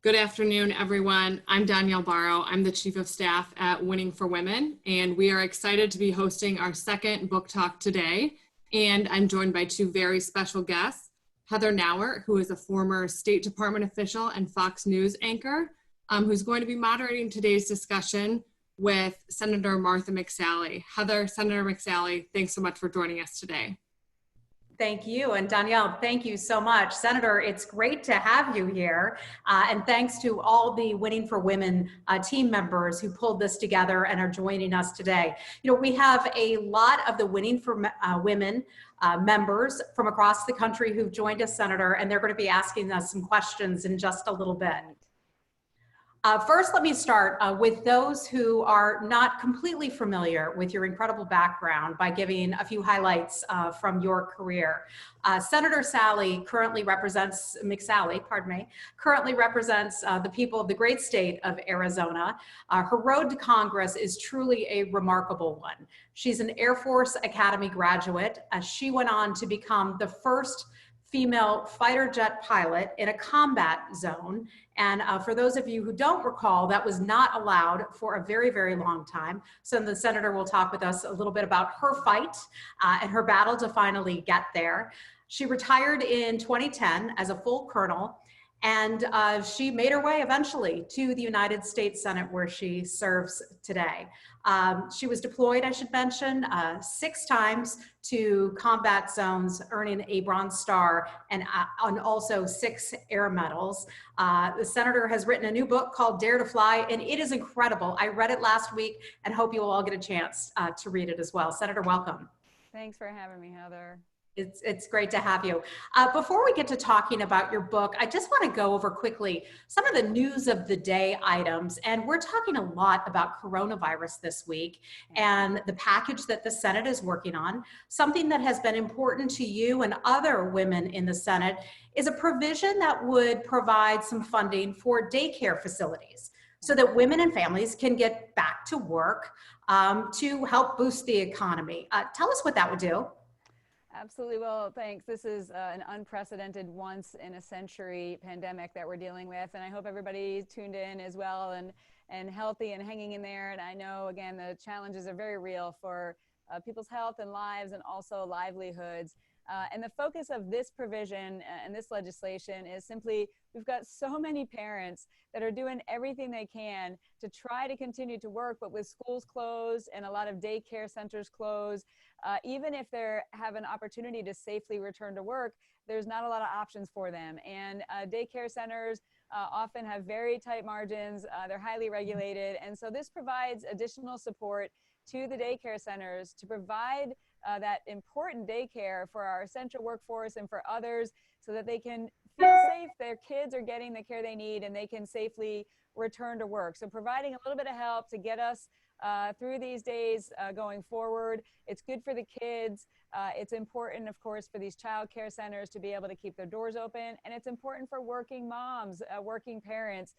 Good afternoon, everyone. I'm Danielle Barrow. I'm the Chief of Staff at Winning for Women, and we are excited to be hosting our second book talk today. And I'm joined by two very special guests, Heather Nauert, who is a former State Department official and Fox News anchor, who's going to be moderating today's discussion with Senator Martha McSally. Heather, Senator McSally, thanks so much for joining us today. Thank you. And Danielle, thank you so much. Senator, it's great to have you here. And thanks to all the Winning for Women team members who pulled this together and are joining us today. You know, we have a lot of the Winning for Women members from across the country who've joined us, Senator, and they're going to be asking us some questions in just a little bit. First, let me start with those who are not completely familiar with your incredible background by giving a few highlights from your career. Senator McSally currently represents the people of the great state of Arizona. Her road to Congress is truly a remarkable one. She's an Air Force Academy graduate. She went on to become the first female fighter jet pilot in a combat zone. And for those of you who don't recall, that was not allowed for a very, very long time. So the senator will talk with us a little bit about her fight and her battle to finally get there. She retired in 2010 as a full colonel, and she made her way eventually to the United States Senate, where she serves today. She was deployed, I should mention, 6 times to combat zones, earning a Bronze Star and also 6 air medals. The senator has written a new book called Dare to Fly, and it is incredible. I read it last week and hope you will all get a chance to read it as well. Senator, welcome. Thanks for having me, Heather. It's great to have you. Before we get to talking about your book, I just want to go over quickly some of the news of the day items. And we're talking a lot about coronavirus this week and the package that the Senate is working on. Something that has been important to you and other women in the Senate is a provision that would provide some funding for daycare facilities so that women and families can get back to work to help boost the economy. Tell us what that would do. Absolutely. Well, thanks. This is an unprecedented once-in-a-century pandemic that we're dealing with, and I hope everybody tuned in as well and healthy and hanging in there. And I know, again, the challenges are very real for people's health and lives and also livelihoods. And the focus of this provision and this legislation is simply, we've got so many parents that are doing everything they can to try to continue to work, but with schools closed and a lot of daycare centers closed, even if they have an opportunity to safely return to work, there's not a lot of options for them. And daycare centers often have very tight margins. They're highly regulated. And so this provides additional support to the daycare centers to provide that important daycare for our essential workforce and for others so that they can feel safe, their kids are getting the care they need, and they can safely return to work. So providing a little bit of help to get us through these days going forward. It's good for the kids. It's important, of course, for these child care centers to be able to keep their doors open. And it's important for working moms, working parents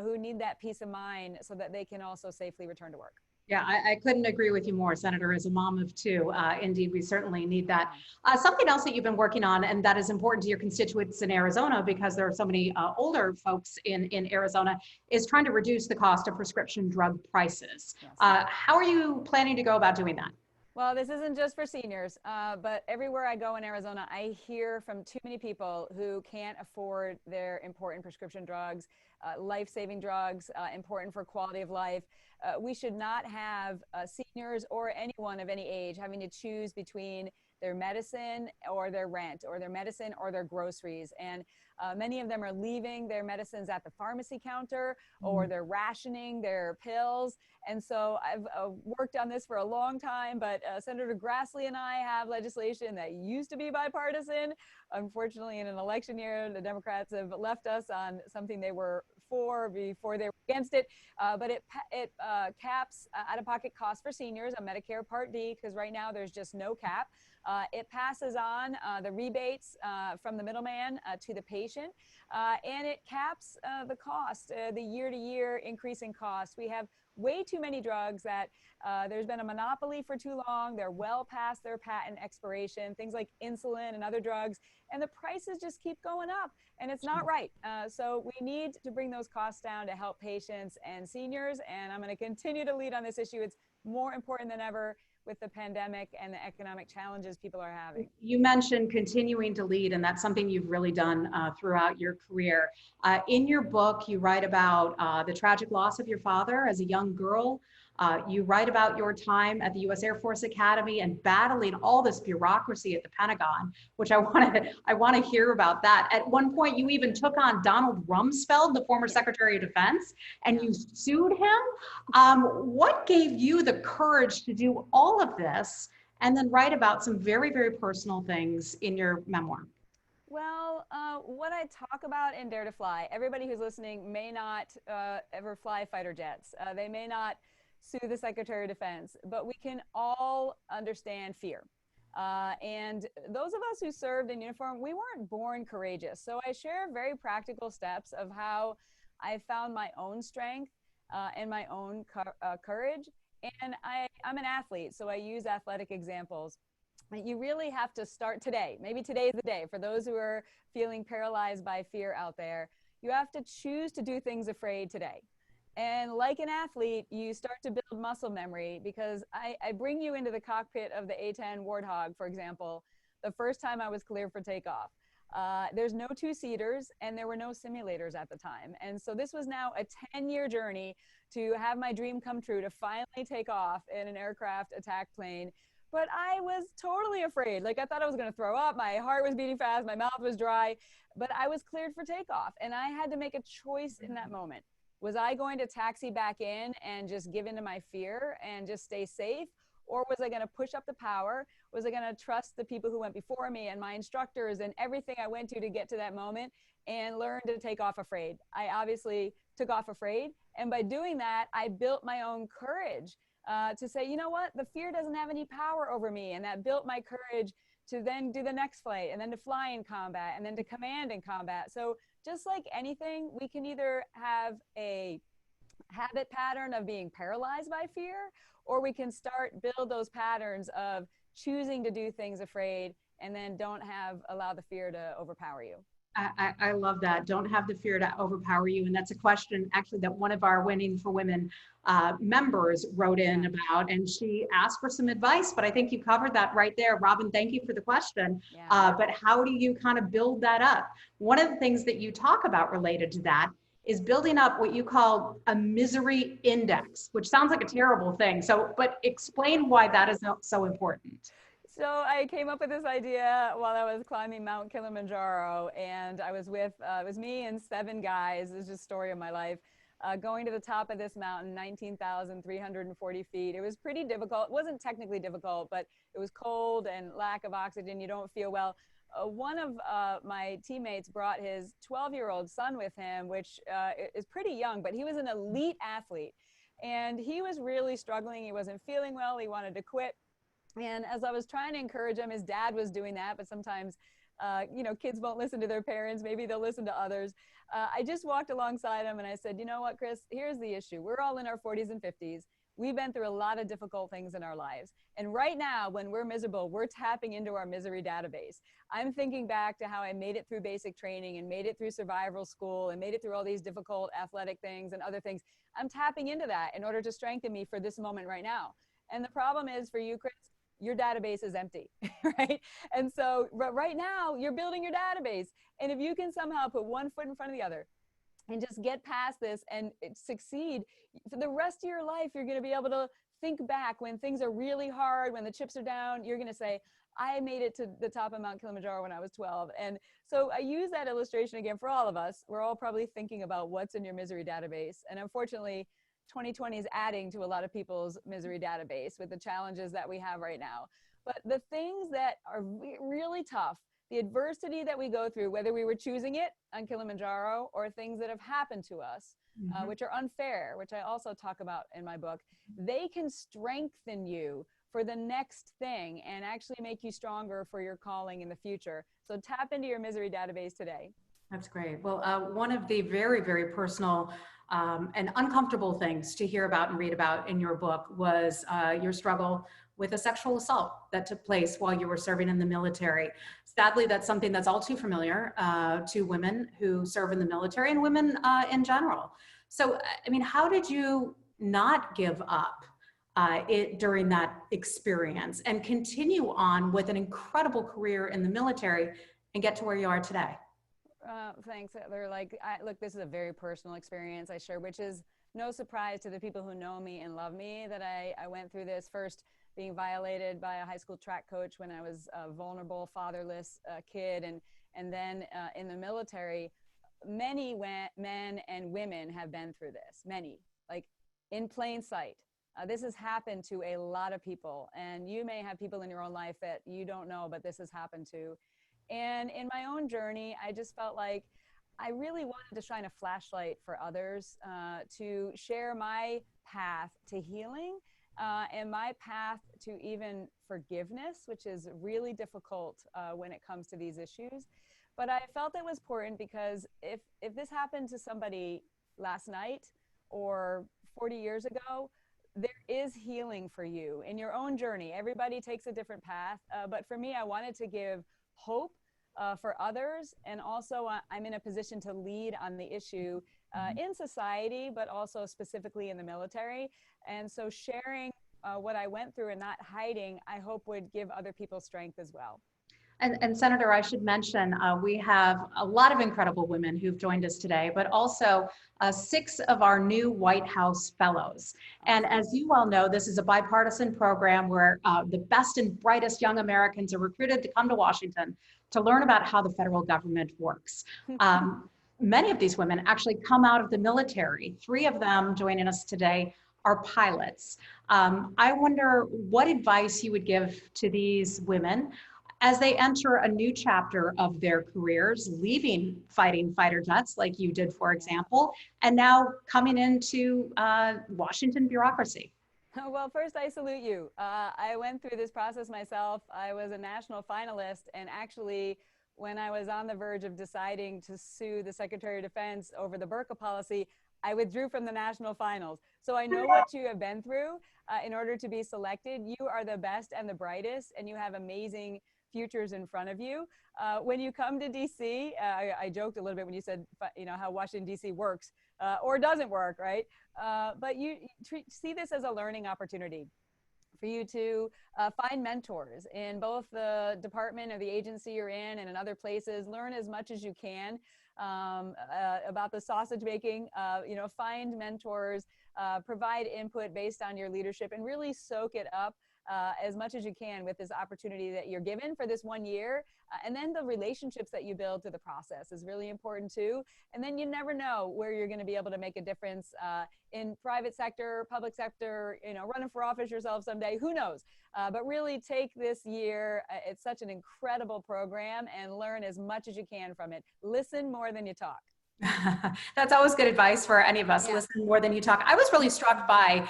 who need that peace of mind so that they can also safely return to work. Yeah, I couldn't agree with you more, Senator. As a mom of 2, indeed, we certainly need that. Something else that you've been working on, and that is important to your constituents in Arizona, because there are so many older folks in Arizona, is trying to reduce the cost of prescription drug prices. Yes. How are you planning to go about doing that? Well, this isn't just for seniors, but everywhere I go in Arizona, I hear from too many people who can't afford their important prescription drugs, life-saving drugs, important for quality of life. We should not have seniors or anyone of any age having to choose between their medicine or their rent, or their medicine or their groceries. And many of them are leaving their medicines at the pharmacy counter, or they're rationing their pills. And so I've worked on this for a long time, but Senator Grassley and I have legislation that used to be bipartisan. Unfortunately, in an election year, the Democrats have left us on something they were for before they were against it. But it caps out-of-pocket costs for seniors on Medicare Part D, because right now there's just no cap. It passes on the rebates from the middleman to the patient, and it caps the cost, the year-to-year increasing cost. We have way too many drugs that there's been a monopoly for too long. They're well past their patent expiration, things like insulin and other drugs, and the prices just keep going up, and it's not right. So we need to bring those costs down to help patients and seniors, and I'm going to continue to lead on this issue. It's more important than ever with the pandemic and the economic challenges people are having. You mentioned continuing to lead, and that's something you've really done throughout your career. In your book, you write about the tragic loss of your father as a young girl. You write about your time at the U.S. Air Force Academy and battling all this bureaucracy at the Pentagon, which I want to hear about that. At one point, you even took on Donald Rumsfeld, the former Secretary of Defense, and you sued him. What gave you the courage to do all of this and then write about some very, very personal things in your memoir? Well, what I talk about in Dare to Fly, everybody who's listening may not ever fly fighter jets. They may not sue the Secretary of Defense, but we can all understand fear. And those of us who served in uniform, we weren't born courageous. So I share very practical steps of how I found my own strength and my own courage. And I'm an athlete, so I use athletic examples. You really have to start today. Maybe today is the day. For those who are feeling paralyzed by fear out there, you have to choose to do things afraid today. And like an athlete, you start to build muscle memory, because I bring you into the cockpit of the A-10 Warthog, for example, the first time I was cleared for takeoff. There's no two-seaters, and there were no simulators at the time. And so this was now a 10-year journey to have my dream come true, to finally take off in an aircraft attack plane. But I was totally afraid. Like, I thought I was going to throw up. My heart was beating fast. My mouth was dry. But I was cleared for takeoff, and I had to make a choice in that moment. Was I going to taxi back in and just give in to my fear and just stay safe? Or was I going to push up the power? Was I going to trust the people who went before me and my instructors and everything I went to get to that moment and learn to take off afraid? I obviously took off afraid. And by doing that, I built my own courage to say, you know what? The fear doesn't have any power over me. And that built my courage to then do the next flight, and then to fly in combat, and then to command in combat. So just like anything, we can either have a habit pattern of being paralyzed by fear, or we can build those patterns of choosing to do things afraid, and then don't allow the fear to overpower you. I love that. Don't have the fear to overpower you. And that's a question actually that one of our Winning for Women members wrote in about, and she asked for some advice, but I think you covered that right there. Robin, thank you for the question. But how do you kind of build that up? One of the things that you talk about related to that is building up what you call a misery index, which sounds like a terrible thing. But explain why that is so important. So I came up with this idea while I was climbing Mount Kilimanjaro, and I was with, it was me and 7 guys, this is just a story of my life, going to the top of this mountain, 19,340 feet. It was pretty difficult. It wasn't technically difficult, but it was cold and lack of oxygen. You don't feel well. One of my teammates brought his 12-year-old son with him, which is pretty young, but he was an elite athlete. And he was really struggling. He wasn't feeling well. He wanted to quit. And as I was trying to encourage him, his dad was doing that, but sometimes, you know, kids won't listen to their parents. Maybe they'll listen to others. I just walked alongside him and I said, you know what, Chris, here's the issue. We're all in our 40s and 50s. We've been through a lot of difficult things in our lives. And right now, when we're miserable, we're tapping into our misery database. I'm thinking back to how I made it through basic training and made it through survival school and made it through all these difficult athletic things and other things. I'm tapping into that in order to strengthen me for this moment right now. And the problem is for you, Chris, your database is empty, right? And so right now you're building your database. And if you can somehow put one foot in front of the other and just get past this and succeed, for the rest of your life, you're going to be able to think back when things are really hard, when the chips are down, you're going to say, I made it to the top of Mount Kilimanjaro when I was 12. And so I use that illustration again for all of us. We're all probably thinking about what's in your misery database. And unfortunately, 2020 is adding to a lot of people's misery database with the challenges that we have right now. But the things that are really tough, the adversity that we go through, whether we were choosing it on Kilimanjaro or things that have happened to us, which are unfair, which I also talk about in my book, they can strengthen you for the next thing and actually make you stronger for your calling in the future. So tap into your misery database today. That's great. Well, one of the very, very personal and uncomfortable things to hear about and read about in your book was your struggle with a sexual assault that took place while you were serving in the military. Sadly, that's something that's all too familiar to women who serve in the military and women in general. So, I mean, how did you not give up during that experience and continue on with an incredible career in the military and get to where you are today? Thanks, Heather. Look, this is a very personal experience I share, which is no surprise to the people who know me and love me that I went through this, first being violated by a high school track coach when I was a vulnerable, fatherless kid. And then in the military, many men and women have been through this, many, like in plain sight. This has happened to a lot of people, and you may have people in your own life that you don't know, but this has happened to. And in my own journey, I just felt like I really wanted to shine a flashlight for others, to share my path to healing and my path to even forgiveness, which is really difficult when it comes to these issues. But I felt it was important because if this happened to somebody last night or 40 years ago, there is healing for you in your own journey. Everybody takes a different path. But for me, I wanted to give hope for others. And also I'm in a position to lead on the issue in society, but also specifically in the military. And so sharing what I went through and not hiding, I hope would give other people strength as well. And Senator, I should mention, we have a lot of incredible women who've joined us today, but also 6 of our new White House fellows. And as you well know, this is a bipartisan program where the best and brightest young Americans are recruited to come to Washington to learn about how the federal government works. Many of these women actually come out of the military. 3 of them joining us today are pilots. I wonder what advice you would give to these women as they enter a new chapter of their careers, leaving fighting fighter jets like you did, for example, and now coming into Washington bureaucracy. Well, first, I salute you. I went through this process myself. I was a national finalist, and actually, when I was on the verge of deciding to sue the Secretary of Defense over the burqa policy, I withdrew from the national finals. So I know what you have been through in order to be selected. You are the best and the brightest, and you have amazing futures in front of you. When you come to DC, I joked a little bit when you said, how Washington, DC works or doesn't work, right? But you see this as a learning opportunity for you to find mentors in both the department or the agency you're in and in other places. Learn as much as you can about the sausage making, find mentors, provide input based on your leadership, and really soak it up as much as you can with this opportunity that you're given for this 1 year. And then the relationships that you build through the process is really important too. And then you never know where you're going to be able to make a difference in private sector, public sector, running for office yourself someday, who knows? But really take this year. It's such an incredible program, and learn as much as you can from it. Listen more than you talk. That's always good advice for any of us. Yeah. Listen more than you talk. I was really struck by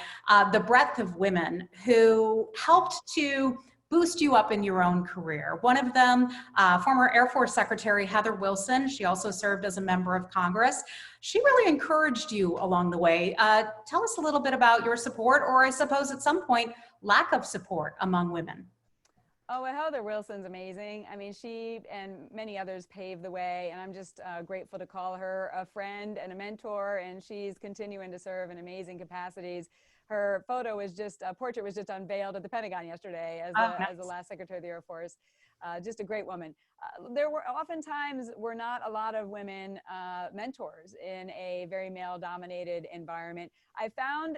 the breadth of women who helped to boost you up in your own career. One of them, former Air Force Secretary Heather Wilson. She also served as a member of Congress. She really encouraged you along the way. Tell us a little bit about your support, or I suppose at some point, lack of support among women. Oh, well, Heather Wilson's amazing. I mean, she and many others paved the way, and I'm just grateful to call her a friend and a mentor, and she's continuing to serve in amazing capacities. Her portrait was just unveiled at the Pentagon yesterday as the last Secretary of the Air Force. Just a great woman. There were oftentimes not a lot of women mentors in a very male-dominated environment. I found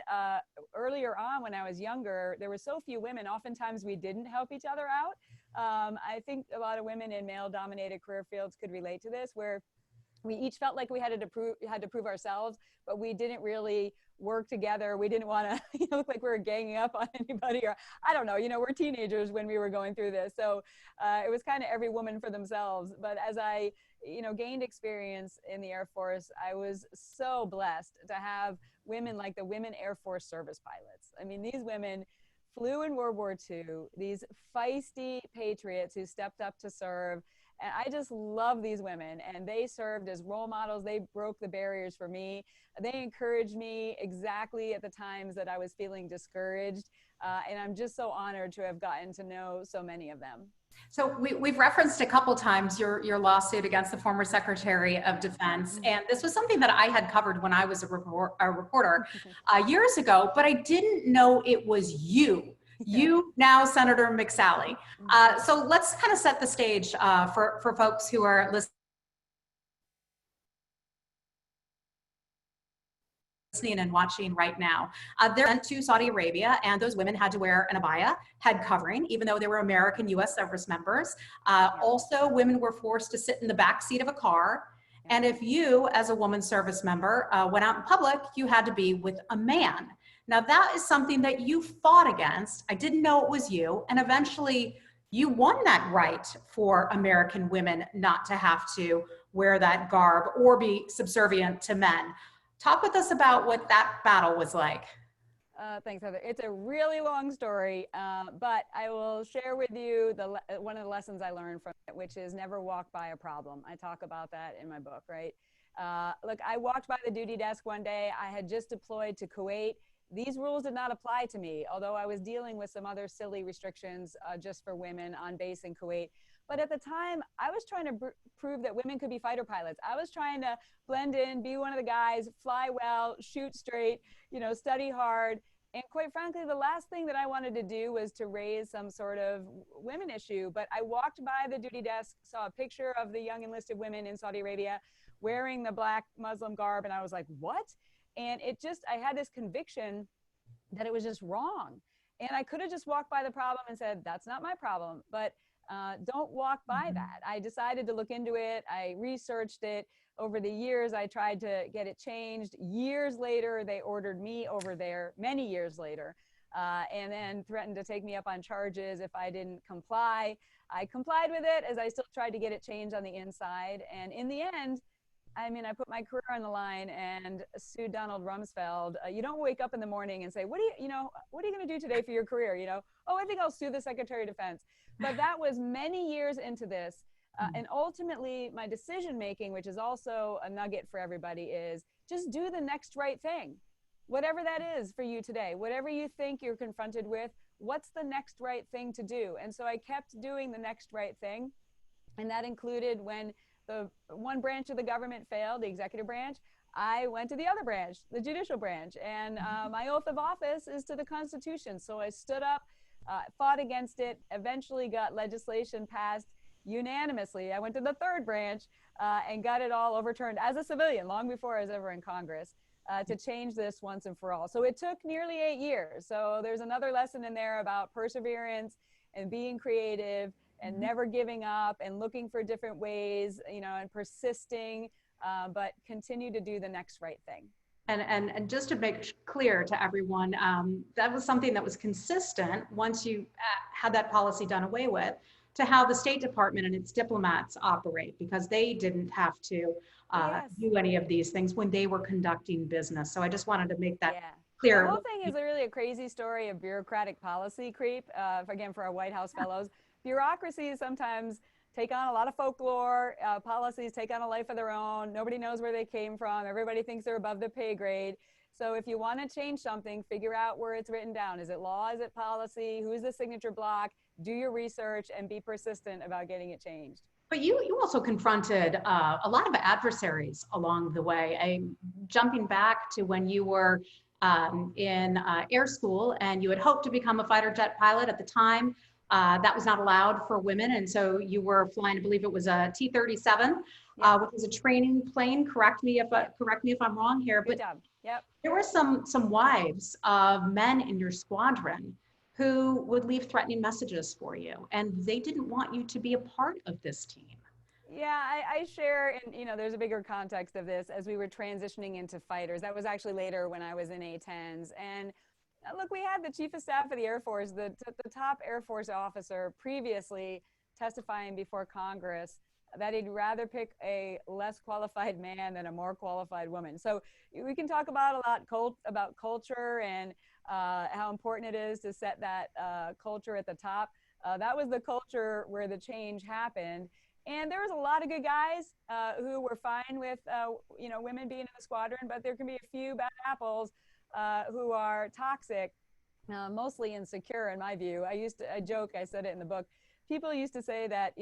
earlier on when I was younger, there were so few women, oftentimes we didn't help each other out. I think a lot of women in male-dominated career fields could relate to this, where we each felt like we had to prove ourselves, but we didn't really work together. We didn't want to look like we were ganging up on anybody, or I don't know, we're teenagers when we were going through this. So it was kind of every woman for themselves. But as I, gained experience in the Air Force, I was so blessed to have women like the Women Air Force Service Pilots. I mean, these women flew in World War II, these feisty patriots who stepped up to serve. And I just love these women, and they served as role models. They broke the barriers for me. They encouraged me exactly at the times that I was feeling discouraged. And I'm just so honored to have gotten to know so many of them. So we've referenced a couple times your lawsuit against the former Secretary of Defense, and this was something that I had covered when I was a reporter years ago, but I didn't know it was you. You now, Senator McSally. So let's kind of set the stage for folks who are listening and watching right now. They're sent to Saudi Arabia, and those women had to wear an abaya, head covering, even though they were American U.S. service members. Also, women were forced to sit in the back seat of a car. And if you, as a woman service member, went out in public, you had to be with a man. Now, that is something that you fought against. I didn't know it was you. And eventually, you won that right for American women not to have to wear that garb or be subservient to men. Talk with us about what that battle was like. Thanks, Heather. It's a really long story, but I will share with you one of the lessons I learned from it, which is never walk by a problem. I talk about that in my book, right? Look, I walked by the duty desk one day. I had just deployed to Kuwait. These rules did not apply to me, although I was dealing with some other silly restrictions just for women on base in Kuwait. But at the time, I was trying to prove that women could be fighter pilots. I was trying to blend in, be one of the guys, fly well, shoot straight, study hard. And quite frankly, the last thing that I wanted to do was to raise some sort of women issue. But I walked by the duty desk, saw a picture of the young enlisted women in Saudi Arabia wearing the black Muslim garb, and I was like, what? And I had this conviction that it was just wrong. And I could have just walked by the problem and said, that's not my problem. But don't walk by that. I decided to look into it. I researched it. Over the years, I tried to get it changed. Years later, they ordered me over there, many years later, and then threatened to take me up on charges if I didn't comply. I complied with it as I still tried to get it changed on the inside. And in the end, I put my career on the line and sued Donald Rumsfeld. You don't wake up in the morning and say, what are you going to do today for your career? Oh, I think I'll sue the Secretary of Defense. But that was many years into this. And ultimately, my decision-making, which is also a nugget for everybody, is just do the next right thing. Whatever that is for you today, whatever you think you're confronted with, what's the next right thing to do? And so I kept doing the next right thing. And that included when the one branch of the government failed, the executive branch, I went to the other branch, the judicial branch. And my oath of office is to the Constitution. So I stood up, fought against it, eventually got legislation passed unanimously. I went to the third branch and got it all overturned as a civilian, long before I was ever in Congress, to change this once and for all. So it took nearly 8 years. So there's another lesson in there about perseverance and being creative and never giving up and looking for different ways, and persisting, but continue to do the next right thing. And just to make clear to everyone, that was something that was consistent once you had that policy done away with, to how the State Department and its diplomats operate, because they didn't have to do any of these things when they were conducting business. So I just wanted to make that clear. The whole thing is really a crazy story of bureaucratic policy creep, again, for our White House fellows. Bureaucracies sometimes take on a lot of folklore, policies take on a life of their own. Nobody knows where they came from. Everybody thinks they're above the pay grade. So if you want to change something, figure out where it's written down. Is it law? Is it policy? Who's the signature block? Do your research and be persistent about getting it changed. But you also confronted a lot of adversaries along the way. Jumping back to when you were in air school and you had hoped to become a fighter jet pilot at the time. That was not allowed for women. And so you were flying, I believe it was a T-37, which was a training plane. Correct me if I'm wrong here. Good job. Yep. There were some wives of men in your squadron who would leave threatening messages for you, and they didn't want you to be a part of this team. Yeah, I share, and there's a bigger context of this as we were transitioning into fighters. That was actually later when I was in A-10s. And look, we had the Chief of Staff of the Air Force, the top Air Force officer previously testifying before Congress, that he'd rather pick a less qualified man than a more qualified woman. So we can talk about a lot about culture and how important it is to set that culture at the top. That was the culture where the change happened. And there was a lot of good guys who were fine with women being in the squadron, but there can be a few bad apples who are toxic, mostly insecure in my view. I joke, I said it in the book. People used to say that,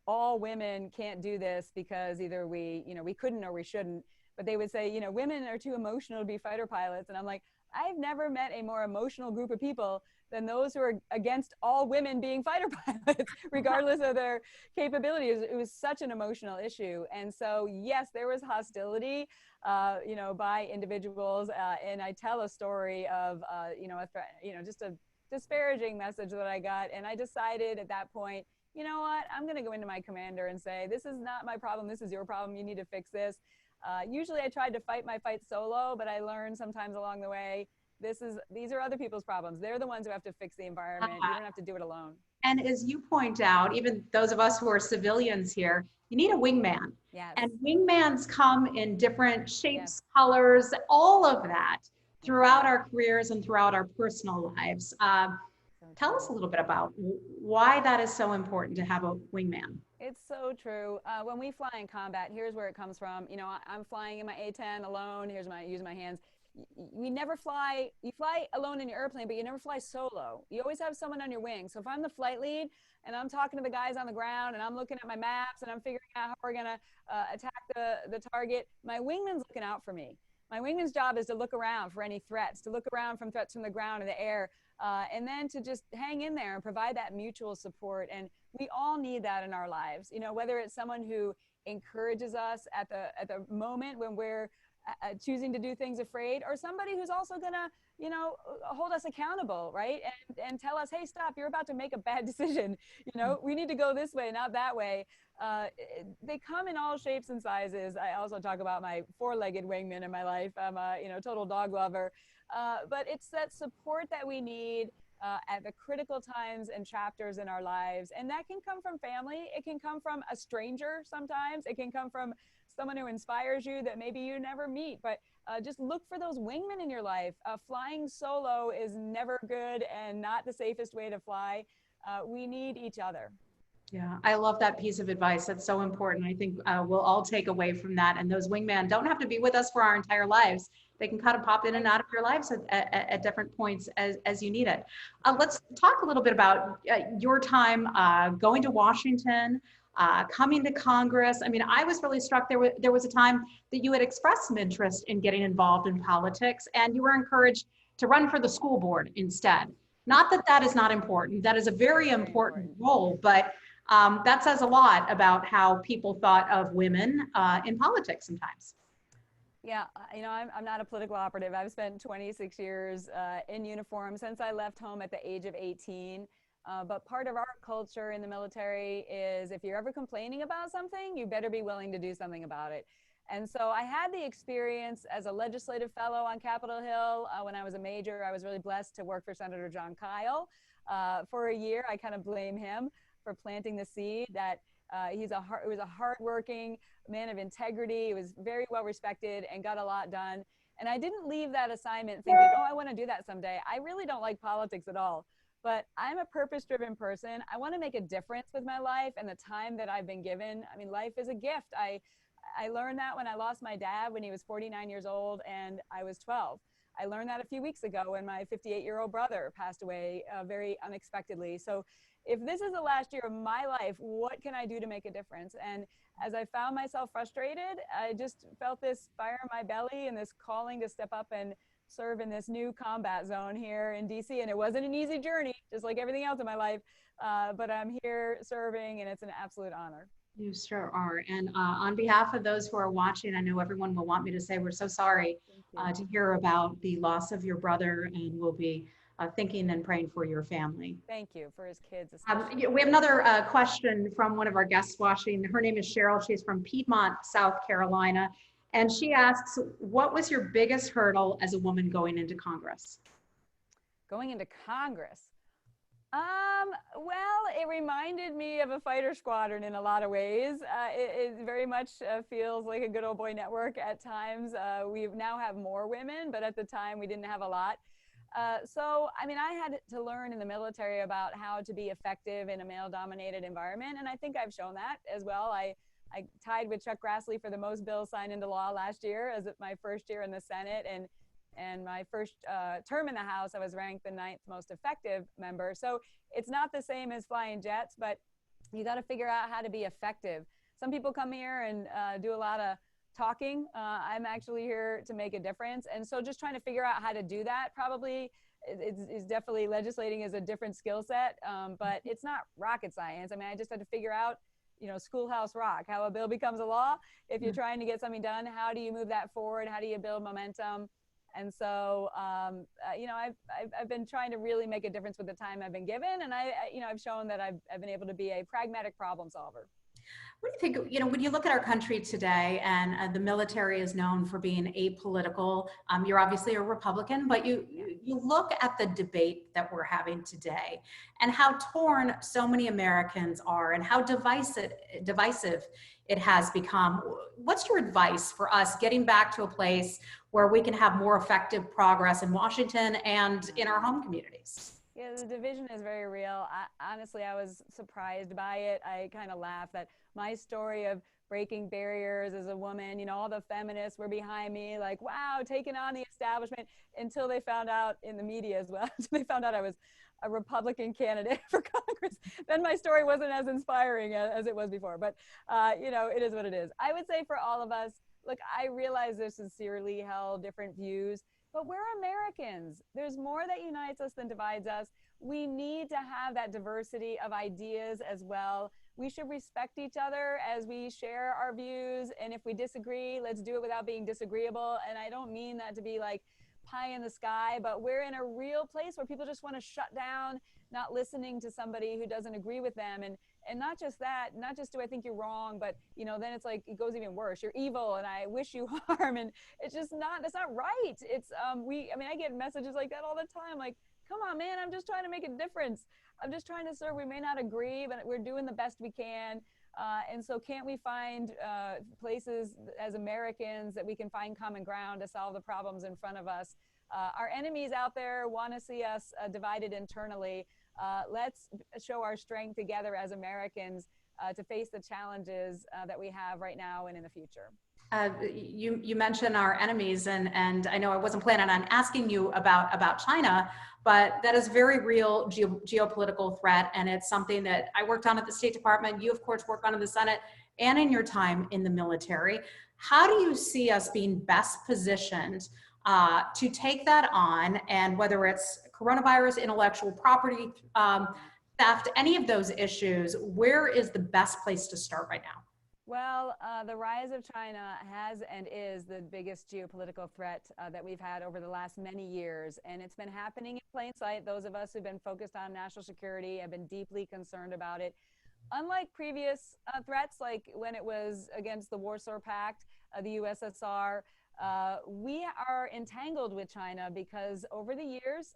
all women can't do this because either we couldn't or we shouldn't. But they would say, women are too emotional to be fighter pilots. And I'm like, I've never met a more emotional group of people than those who are against all women being fighter pilots, regardless of their capabilities. It was such an emotional issue. And so, yes, there was hostility, by individuals. And I tell a story of, just a disparaging message that I got. And I decided at that point, you know what, I'm going to go into my commander and say, this is not my problem. This is your problem. You need to fix this. Usually I tried to fight my fight solo, but I learned sometimes along the way, these are other people's problems. They're the ones who have to fix the environment. You don't have to do it alone. And as you point out, even those of us who are civilians here, you need a wingman. Yes. And wingmans come in different shapes, colors, all of that throughout our careers and throughout our personal lives. Tell us a little bit about why that is so important to have a wingman. It's so true. When we fly in combat, here's where it comes from. I'm flying in my A-10 alone. Using my hands. You fly alone in your airplane, but you never fly solo. You always have someone on your wing. So if I'm the flight lead and I'm talking to the guys on the ground and I'm looking at my maps and I'm figuring out how we're going to attack the target, my wingman's looking out for me. My wingman's job is to look around for any threats, to look around from threats from the ground or the air, and then to just hang in there and provide that mutual support. And we all need that in our lives, whether it's someone who encourages us at the moment when we're choosing to do things afraid, or somebody who's also gonna, hold us accountable, right? And tell us, hey, stop, you're about to make a bad decision. We need to go this way, not that way. They come in all shapes and sizes. I also talk about my four-legged wingman in my life. I'm a, total dog lover. But it's that support that we need at the critical times and chapters in our lives. And that can come from family. It can come from a stranger sometimes. It can come from someone who inspires you that maybe you never meet. But just look for those wingmen in your life. Flying solo is never good and not the safest way to fly. We need each other. Yeah, I love that piece of advice. That's so important. I think we'll all take away from that. And those wingmen don't have to be with us for our entire lives. They can kind of pop in and out of your lives at different points as you need it. Let's talk a little bit about your time going to Washington, coming to Congress. I mean, I was really struck. There was a time that you had expressed some interest in getting involved in politics, and you were encouraged to run for the school board instead. Not that that is not important. That is a very important role, but that says a lot about how people thought of women in politics sometimes. Yeah, I'm not a political operative. I've spent 26 years in uniform since I left home at the age of 18. But part of our culture in the military is if you're ever complaining about something, you better be willing to do something about it. And so I had the experience as a legislative fellow on Capitol Hill. When I was a major, I was really blessed to work for Senator John Kyle for a year. I kind of blame him for planting the seed that he was a hardworking man of integrity. He was very well respected and got a lot done. And I didn't leave that assignment thinking, oh, I want to do that someday. I really don't like politics at all. But I'm a purpose-driven person. I want to make a difference with my life and the time that I've been given. I mean, life is a gift. I learned that when I lost my dad when he was 49 years old and I was 12. I learned that a few weeks ago when my 58-year-old brother passed away very unexpectedly. So if this is the last year of my life, what can I do to make a difference? And as I found myself frustrated, I just felt this fire in my belly and this calling to step up and serve in this new combat zone here in DC. And it wasn't an easy journey, just like everything else in my life, but I'm here serving and it's an absolute honor. You sure are. And on behalf of those who are watching, I know everyone will want me to say we're so sorry to hear about the loss of your brother, and we'll be thinking and praying for your family. Thank you, for his kids especially. We have another question from one of our guests watching. Her name is Cheryl. She's from Piedmont, South Carolina. And she asks, what was your biggest hurdle as a woman going into Congress? Going into Congress? Well, it reminded me of a fighter squadron in a lot of ways. It very much feels like a good old boy network at times. We now have more women, but at the time we didn't have a lot. So, I mean, I had to learn in the military about how to be effective in a male-dominated environment, and I think I've shown that as well. I tied with Chuck Grassley for the most bills signed into law last year as my first year in the Senate, and my first term in the House, I was ranked the 9th most effective member. So it's not the same as flying jets, but you got to figure out how to be effective. Some people come here and do a lot of talking. I'm actually here to make a difference. And so just trying to figure out how to do that probably is definitely legislating is a different skill set, but it's not rocket science. I mean, I just had to figure out, schoolhouse rock, how a bill becomes a law. If you're trying to get something done, how do you move that forward? How do you build momentum? And so, I've been trying to really make a difference with the time I've been given. And I've shown that I've been able to be a pragmatic problem solver. What do you think, when you look at our country today and the military is known for being apolitical, you're obviously a Republican, but you look at the debate that we're having today and how torn so many Americans are and how divisive it has become. What's your advice for us getting back to a place where we can have more effective progress in Washington and in our home communities? Yeah, the division is very real. Honestly, I was surprised by it. I kind of laugh that my story of breaking barriers as a woman, all the feminists were behind me, like, wow, taking on the establishment, until they found out in the media as well. They found out I was a Republican candidate for Congress. Then my story wasn't as inspiring as it was before. But, it is what it is. I would say for all of us, look, I realize there's sincerely held different views, but we're Americans. There's more that unites us than divides us. We need to have that diversity of ideas as well. We should respect each other as we share our views. And if we disagree, let's do it without being disagreeable. And I don't mean that to be like pie in the sky, but we're in a real place where people just want to shut down, not listening to somebody who doesn't agree with them. And not just that, not just do I think you're wrong, but then it's like, it goes even worse. You're evil and I wish you harm. And it's just not, that's not right. It's, I get messages like that all the time. Like, come on, man, I'm just trying to make a difference. I'm just trying to serve. We may not agree, but we're doing the best we can. And so can't we find places as Americans that we can find common ground to solve the problems in front of us? Our enemies out there want to see us divided internally. Let's show our strength together as Americans to face the challenges that we have right now and in the future. You mentioned our enemies, and I know I wasn't planning on asking you about China, but that is a very real geopolitical threat, and it's something that I worked on at the State Department. You, of course, work on in the Senate and in your time in the military. How do you see us being best positioned to take that on, and whether it's coronavirus, intellectual property theft, any of those issues, where is the best place to start right now? Well, the rise of China has and is the biggest geopolitical threat that we've had over the last many years. And it's been happening in plain sight. Those of us who've been focused on national security have been deeply concerned about it. Unlike previous threats, like when it was against the Warsaw Pact, the USSR, we are entangled with China because over the years,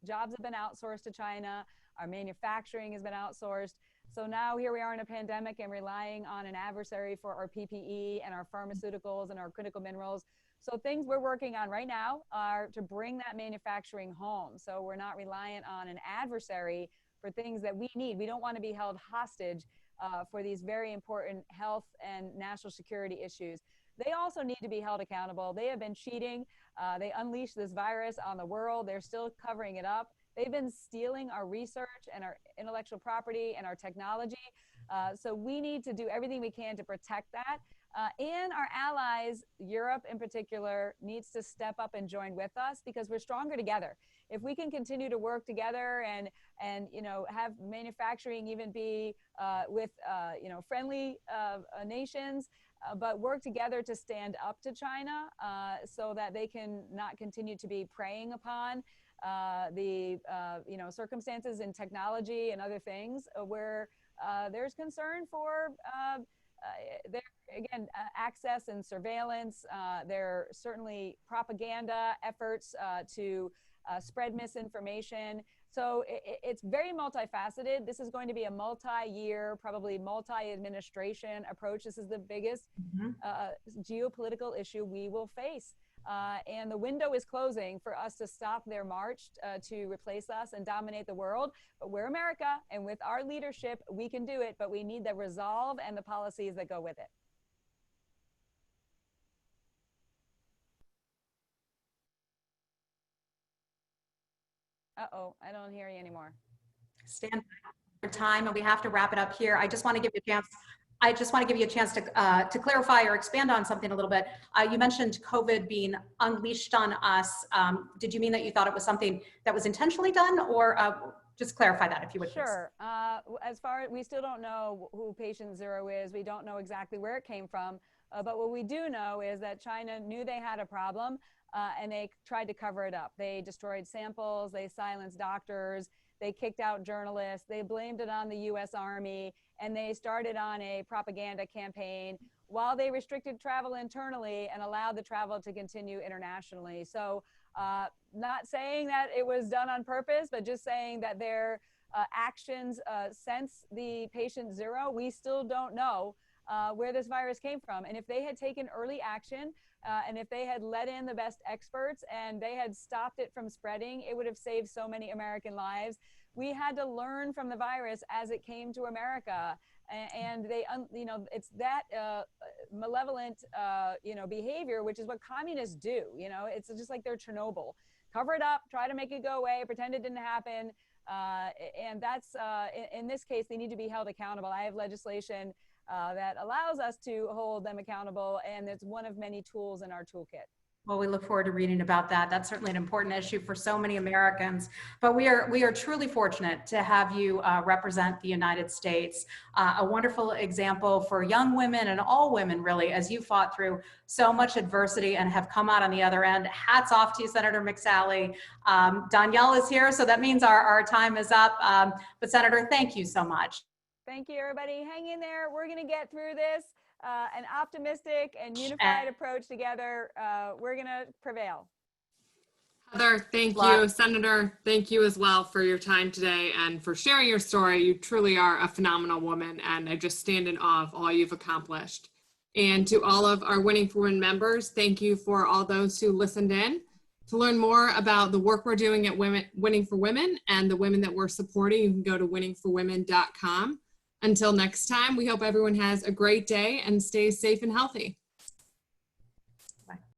jobs have been outsourced to China. Our manufacturing has been outsourced. So now here we are in a pandemic and relying on an adversary for our PPE and our pharmaceuticals and our critical minerals. So things we're working on right now are to bring that manufacturing home. So we're not reliant on an adversary for things that we need. We don't want to be held hostage for these very important health and national security issues. They also need to be held accountable. They have been cheating. They unleashed this virus on the world. They're still covering it up. They've been stealing our research and our intellectual property and our technology. So we need to do everything we can to protect that. And our allies, Europe in particular, needs to step up and join with us because we're stronger together. If we can continue to work together and have manufacturing even be with friendly nations, but work together to stand up to China so that they can not continue to be preying upon the circumstances in technology and other things where there's concern for their access and surveillance. There are certainly propaganda efforts to spread misinformation. So it's very multifaceted. This is going to be a multi-year, probably multi-administration approach. This is the biggest geopolitical issue we will face. And the window is closing for us to stop their march to replace us and dominate the world. But we're America, and with our leadership, we can do it, but we need the resolve and the policies that go with it. Uh-oh, I don't hear you anymore. Stand by for time, and we have to wrap it up here. I just want to give you a chance. I just want to give you a chance to clarify or expand on something a little bit. You mentioned COVID being unleashed on us. Did you mean that you thought it was something that was intentionally done, or just clarify that if you would? Sure. As far as we still don't know who patient zero is, we don't know exactly where it came from. But what we do know is that China knew they had a problem. And they tried to cover it up. They destroyed samples, they silenced doctors, they kicked out journalists, they blamed it on the US Army, and they started on a propaganda campaign while they restricted travel internally and allowed the travel to continue internationally. So not saying that it was done on purpose, but just saying that their actions since the patient zero, we still don't know where this virus came from. And if they had taken early action, and if they had let in the best experts and they had stopped it from spreading, it would have saved so many American lives. We had to learn from the virus as it came to America. And they, you know, it's that malevolent, you know, behavior, which is what communists do. You know, it's just like they're Chernobyl. Cover it up, try to make it go away, pretend it didn't happen. And that's, in this case, they need to be held accountable. I have legislation that allows us to hold them accountable, and it's one of many tools in our toolkit. Well, we look forward to reading about that. That's certainly an important issue for so many Americans. But we are truly fortunate to have you represent the United States, a wonderful example for young women and all women, really, as you fought through so much adversity and have come out on the other end. Hats off to you, Senator McSally. Danielle is here, so that means our time is up. But Senator, thank you so much. Thank you, everybody. Hang in there. We're going to get through this. An optimistic and unified approach together. We're going to prevail. Heather, thank you. Senator, thank you as well for your time today and for sharing your story. You truly are a phenomenal woman, and I just stand in awe of all you've accomplished. And to all of our Winning for Women members, thank you for all those who listened in. To learn more about the work we're doing at Winning for Women and the women that we're supporting, you can go to winningforwomen.com. Until next time, we hope everyone has a great day and stays safe and healthy.